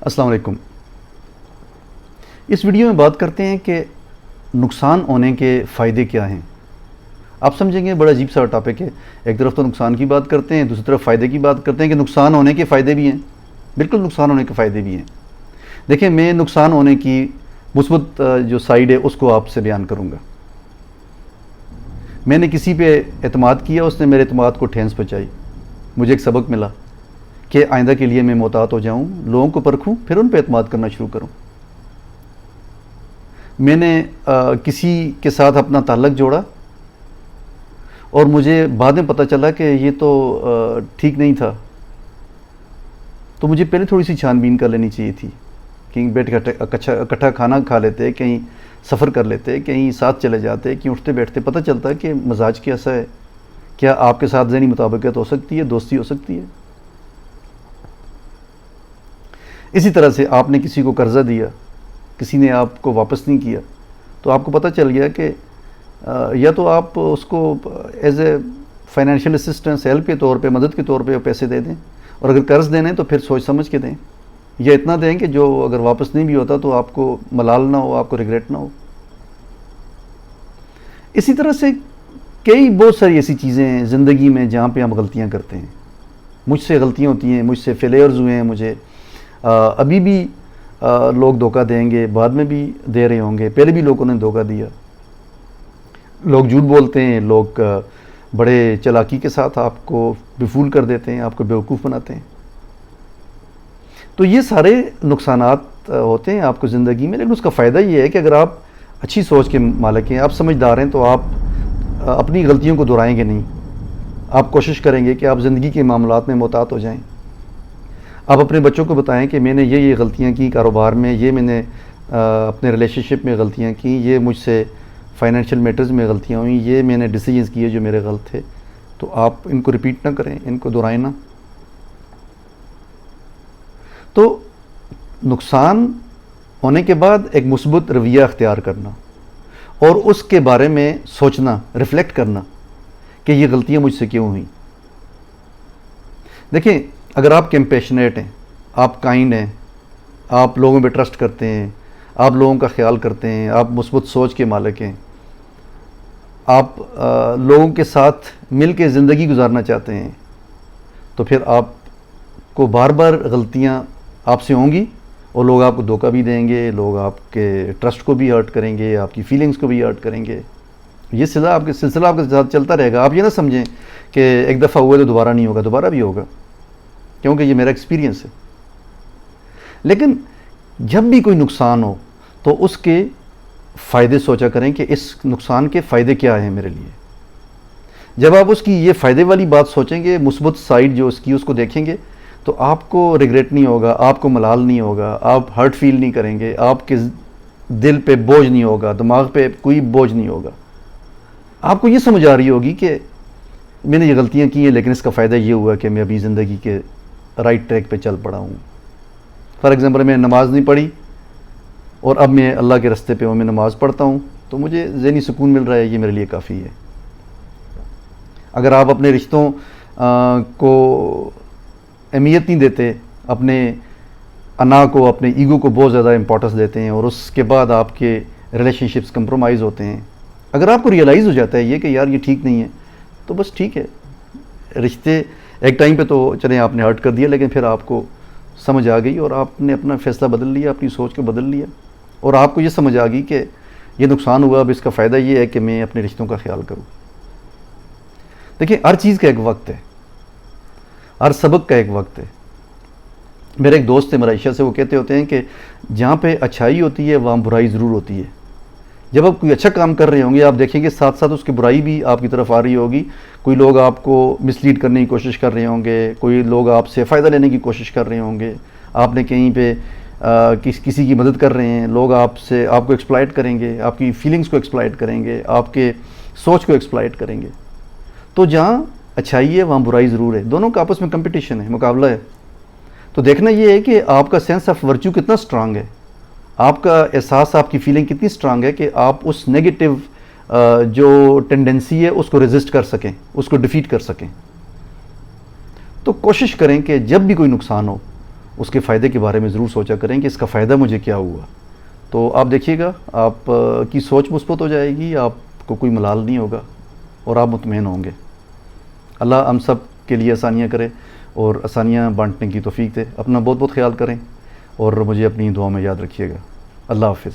السلام علیکم۔ اس ویڈیو میں بات کرتے ہیں کہ نقصان ہونے کے فائدے کیا ہیں۔ آپ سمجھیں گے بڑا عجیب سا ٹاپک ہے، ایک طرف تو نقصان کی بات کرتے ہیں، دوسری طرف فائدے کی بات کرتے ہیں کہ نقصان ہونے کے فائدے بھی ہیں۔ بالکل نقصان ہونے کے فائدے بھی ہیں۔ دیکھیں، میں نقصان ہونے کی مثبت جو سائیڈ ہے اس کو آپ سے بیان کروں گا۔ میں نے کسی پہ اعتماد کیا، اس نے میرے اعتماد کو ٹھینس پہنچائی، مجھے ایک سبق ملا کہ آئندہ کے لیے میں محتاط ہو جاؤں، لوگوں کو پرکھوں، پھر ان پہ اعتماد کرنا شروع کروں۔ میں نے کسی کے ساتھ اپنا تعلق جوڑا اور مجھے بعد میں پتہ چلا کہ یہ تو ٹھیک نہیں تھا، تو مجھے پہلے تھوڑی سی چھان بین کر لینی چاہیے تھی۔ کہیں بیٹھ کے اکٹھا کھانا کھا لیتے، کہیں سفر کر لیتے، کہیں ساتھ چلے جاتے، کہیں اٹھتے بیٹھتے، پتہ چلتا کہ مزاج کیسا ہے، کیا آپ کے ساتھ ذہنی مطابقت ہو سکتی ہے، دوستی ہو سکتی ہے۔ اسی طرح سے آپ نے کسی کو قرضہ دیا، کسی نے آپ کو واپس نہیں کیا، تو آپ کو پتہ چل گیا کہ یا تو آپ اس کو as a financial assistance, help کے طور پہ، مدد کے طور پہ پیسے دے دیں، اور اگر قرض دینے تو پھر سوچ سمجھ کے دیں، یا اتنا دیں کہ جو اگر واپس نہیں بھی ہوتا تو آپ کو ملال نہ ہو، آپ کو ریگریٹ نہ ہو۔ اسی طرح سے کئی بہت ساری ایسی چیزیں ہیں زندگی میں جہاں پہ ہم غلطیاں کرتے ہیں۔ مجھ سے غلطیاں ہوتی ہیں، مجھ سے فیلیئرز ہوئے ہیں، مجھے ابھی بھی لوگ دھوکہ دیں گے، بعد میں بھی دے رہے ہوں گے، پہلے بھی لوگوں نے دھوکہ دیا۔ لوگ جھوٹ بولتے ہیں، لوگ بڑے چالاکی کے ساتھ آپ کو بفول کر دیتے ہیں، آپ کو بیوقوف بناتے ہیں۔ تو یہ سارے نقصانات ہوتے ہیں آپ کو زندگی میں، لیکن اس کا فائدہ یہ ہے کہ اگر آپ اچھی سوچ کے مالک ہیں، آپ سمجھدار ہیں، تو آپ اپنی غلطیوں کو دہرائیں گے نہیں۔ آپ کوشش کریں گے کہ آپ زندگی کے معاملات میں محتاط ہو جائیں۔ آپ اپنے بچوں کو بتائیں کہ میں نے یہ غلطیاں کی کاروبار میں، یہ میں نے اپنے ریلیشن شپ میں غلطیاں کی، یہ مجھ سے فائنینشیل میٹرز میں غلطیاں ہوئیں، یہ میں نے ڈیسیجنز کیے جو میرے غلط تھے، تو آپ ان کو ریپیٹ نہ کریں، ان کو دہرائیں نہ۔ تو نقصان ہونے کے بعد ایک مثبت رویہ اختیار کرنا اور اس کے بارے میں سوچنا، ریفلیکٹ کرنا کہ یہ غلطیاں مجھ سے کیوں ہوئیں۔ دیکھیں، اگر آپ کمپیشنیٹ ہیں، آپ کائنڈ ہیں، آپ لوگوں پہ ٹرسٹ کرتے ہیں، آپ لوگوں کا خیال کرتے ہیں، آپ مثبت سوچ کے مالک ہیں، آپ لوگوں کے ساتھ مل کے زندگی گزارنا چاہتے ہیں، تو پھر آپ کو بار بار غلطیاں آپ سے ہوں گی، اور لوگ آپ کو دھوکہ بھی دیں گے، لوگ آپ کے ٹرسٹ کو بھی ہرٹ کریں گے، آپ کی فیلنگز کو بھی ہرٹ کریں گے۔ یہ سلسلہ آپ کے ساتھ چلتا رہے گا۔ آپ یہ نہ سمجھیں کہ ایک دفعہ ہوا تو دوبارہ نہیں ہوگا، دوبارہ بھی ہوگا، کیونکہ یہ میرا ایکسپیرینس ہے۔ لیکن جب بھی کوئی نقصان ہو تو اس کے فائدے سوچا کریں کہ اس نقصان کے فائدے کیا ہیں میرے لیے۔ جب آپ اس کی یہ فائدے والی بات سوچیں گے، مثبت سائیڈ جو اس کی، اس کو دیکھیں گے، تو آپ کو ریگریٹ نہیں ہوگا، آپ کو ملال نہیں ہوگا، آپ ہرٹ فیل نہیں کریں گے، آپ کے دل پہ بوجھ نہیں ہوگا، دماغ پہ کوئی بوجھ نہیں ہوگا۔ آپ کو یہ سمجھ آ رہی ہوگی کہ میں نے یہ غلطیاں کی ہیں، لیکن اس کا فائدہ یہ ہوا کہ میں ابھی زندگی کے رائٹ ٹریک پہ چل پڑا ہوں۔ فار ایگزامپل، میں نے نماز نہیں پڑھی اور اب میں اللہ کے رستے پہ ہوں، میں نماز پڑھتا ہوں تو مجھے ذہنی سکون مل رہا ہے، یہ میرے لیے کافی ہے۔ اگر آپ اپنے رشتوں کو اہمیت نہیں دیتے، اپنے انا کو، اپنے ایگو کو بہت زیادہ امپورٹنس دیتے ہیں، اور اس کے بعد آپ کے ریلیشن شپس کمپرومائز ہوتے ہیں، اگر آپ کو ریئلائز ہو جاتا ہے یہ کہ یار یہ ٹھیک نہیں ہے، تو بس ٹھیک ہے، رشتے ایک ٹائم پہ تو چلیں آپ نے ہرٹ کر دیا، لیکن پھر آپ کو سمجھ آ گئی اور آپ نے اپنا فیصلہ بدل لیا، اپنی سوچ کو بدل لیا، اور آپ کو یہ سمجھ آ گئی کہ یہ نقصان ہوا، اب اس کا فائدہ یہ ہے کہ میں اپنے رشتوں کا خیال کروں۔ دیکھیں، ہر چیز کا ایک وقت ہے، ہر سبق کا ایک وقت ہے۔ میرے ایک دوست ہے ملائیشیا سے، وہ کہتے ہوتے ہیں کہ جہاں پہ اچھائی ہوتی ہے وہاں برائی ضرور ہوتی ہے۔ جب آپ کوئی اچھا کام کر رہے ہوں گے، آپ دیکھیں گے ساتھ ساتھ اس کی برائی بھی آپ کی طرف آ رہی ہوگی۔ کوئی لوگ آپ کو مس لیڈ کرنے کی کوشش کر رہے ہوں گے، کوئی لوگ آپ سے فائدہ لینے کی کوشش کر رہے ہوں گے، آپ نے کہیں پہ کسی کی مدد کر رہے ہیں، لوگ آپ کو ایکسپلائٹ کریں گے، آپ کی فیلنگز کو ایکسپلائٹ کریں گے، آپ کے سوچ کو ایکسپلائٹ کریں گے۔ تو جہاں اچھائی ہے وہاں برائی ضرور ہے، دونوں کا آپس میں کمپٹیشن ہے، مقابلہ ہے۔ تو دیکھنا یہ ہے کہ آپ کا سینس آف ورچو کتنا سٹرانگ ہے، آپ کا احساس، آپ کی فیلنگ کتنی سٹرانگ ہے کہ آپ اس نیگیٹو جو ٹینڈنسی ہے اس کو ریزسٹ کر سکیں، اس کو ڈیفیٹ کر سکیں۔ تو کوشش کریں کہ جب بھی کوئی نقصان ہو اس کے فائدے کے بارے میں ضرور سوچا کریں کہ اس کا فائدہ مجھے کیا ہوا. تو آپ دیکھیے گا آپ کی سوچ مثبت ہو جائے گی, آپ کو کوئی ملال نہیں ہوگا اور آپ مطمئن ہوں گے. اللہ ہم سب کے لیے آسانیاں کرے اور آسانیاں بانٹنے کی توفیق دے. اپنا بہت بہت خیال کریں اور مجھے اپنی دعاؤں میں یاد رکھیے گا. اللہ حافظ.